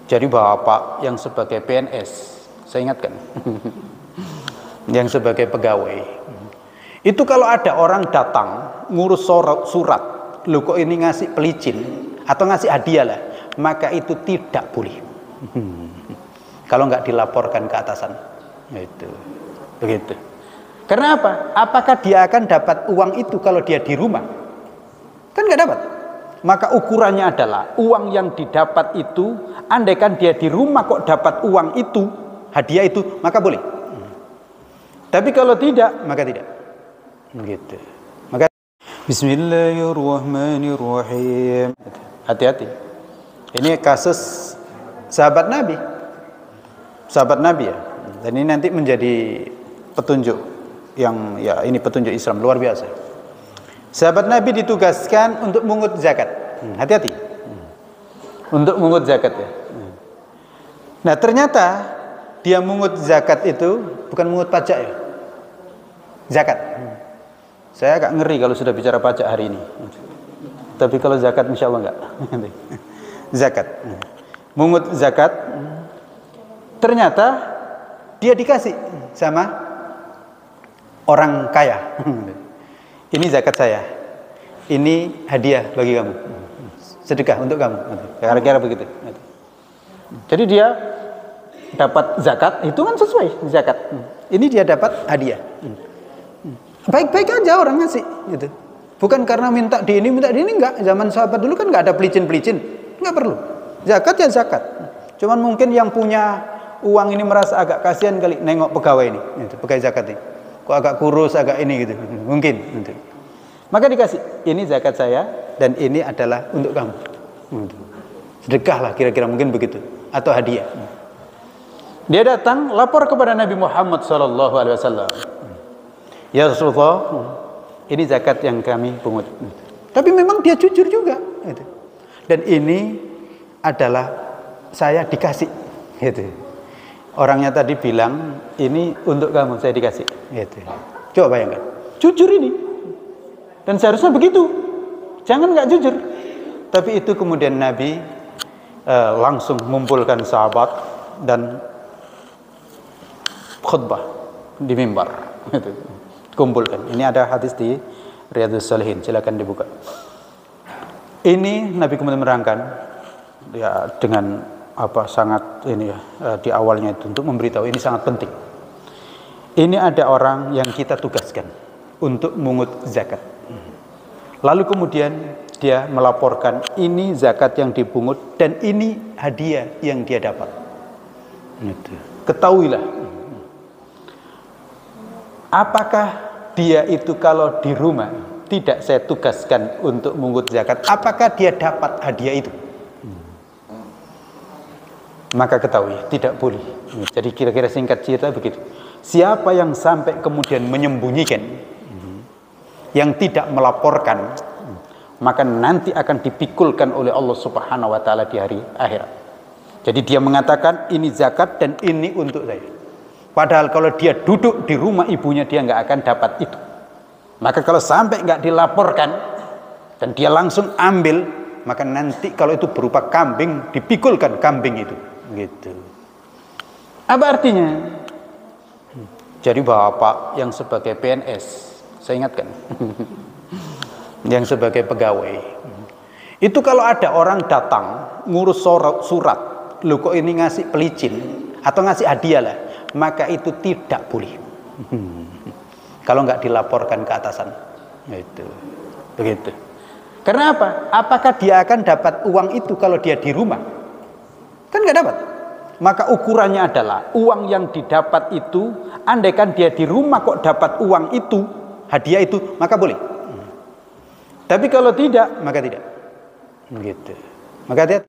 Jadi bapak yang sebagai PNS, saya ingatkan, yang sebagai pegawai, itu kalau ada orang datang ngurus surat, lu kok ini ngasih pelicin atau ngasih hadiah lah, maka itu tidak boleh. Kalau nggak dilaporkan ke atasan, itu begitu. Karena apa? Apakah dia akan dapat uang itu kalau dia di rumah? Kan nggak dapat. Maka ukurannya adalah uang yang didapat itu, andaikan dia di rumah kok dapat uang itu, hadiah itu, maka boleh. Tapi kalau tidak, maka tidak. Begitu. Maka Bismillahirrahmanirrahim. Hati-hati. Ini kasus sahabat Nabi. Sahabat Nabi ya. Dan ini nanti menjadi petunjuk yang ya ini petunjuk Islam luar biasa. Sahabat Nabi ditugaskan untuk mengut zakat. Hati-hati. Untuk mengut zakat ya. Nah, ternyata dia mengut zakat itu bukan mengut pajak ya. Zakat. Saya agak ngeri kalau sudah bicara pajak hari ini. Tapi kalau zakat insya Allah enggak. Zakat. Mengut zakat. Ternyata dia dikasih sama orang kaya. Ini zakat saya. Ini hadiah bagi kamu. Sedekah untuk kamu. Kira-kira begitu. Jadi dia dapat zakat, itu kan sesuai zakat. Ini dia dapat hadiah. Baik-baik aja orang ngasih gitu. Bukan karena minta di ini enggak. Zaman sahabat dulu kan enggak ada pelicin-pelicin. Enggak perlu. Zakat ya zakat. Cuman mungkin yang punya uang ini merasa agak kasihan kali nengok pegawai ini, gitu, pegawai zakat ini. Kok agak kurus, agak ini gitu. Mungkin gitu. Maka dikasih, ini zakat saya dan ini adalah untuk kamu. Gitu. Sedekah lah kira-kira mungkin begitu atau hadiah. Dia datang lapor kepada Nabi Muhammad SAW. Ya Rasulullah, ini zakat yang kami pungut. Tapi memang dia jujur juga. Gitu. Dan ini adalah saya dikasih. Gitu. Orangnya tadi bilang ini untuk kamu saya dikasih. Gitu. Coba bayangkan, jujur ini. Dan seharusnya begitu. Jangan nggak jujur. Tapi itu kemudian Nabi langsung mengumpulkan sahabat dan khutbah di mimbar. Gitu. Kumpulkan. Ini ada hadis di Riyadhus Shalihin. Silakan dibuka. Ini Nabi kemudian menerangkan ya dengan apa sangat ini ya di awalnya itu untuk memberitahu ini sangat penting. Ini ada orang yang kita tugaskan untuk mengut zakat. Lalu kemudian dia melaporkan ini zakat yang dipungut dan ini hadiah yang dia dapat. Ketahuilah, apakah dia itu kalau di rumah tidak saya tugaskan untuk mengut zakat, apakah dia dapat hadiah itu? Maka ketahui tidak boleh. Jadi kira-kira singkat cerita begitu. Siapa yang sampai kemudian menyembunyikan, yang tidak melaporkan, maka nanti akan dipikulkan oleh Allah Subhanahu wa taala di hari akhirat. Jadi dia mengatakan ini zakat dan ini untuk saya. Padahal kalau dia duduk di rumah ibunya dia nggak akan dapat itu. Maka kalau sampai nggak dilaporkan dan dia langsung ambil, maka nanti kalau itu berupa kambing dipikulkan kambing itu. Gitu. Apa artinya? Jadi bapak yang sebagai PNS, saya ingatkan, yang sebagai pegawai, itu kalau ada orang datang ngurus surat, lu kok ini ngasih pelicin atau ngasih hadiah lah, maka itu tidak boleh. Kalau nggak dilaporkan ke atasan, itu, begitu. Karena apa? Apakah dia akan dapat uang itu kalau dia di rumah? Kan nggak dapat. Maka ukurannya adalah uang yang didapat itu, andaikan dia di rumah kok dapat uang itu, hadiah itu, maka boleh. Tapi kalau tidak, maka tidak. Begitu. Maka dia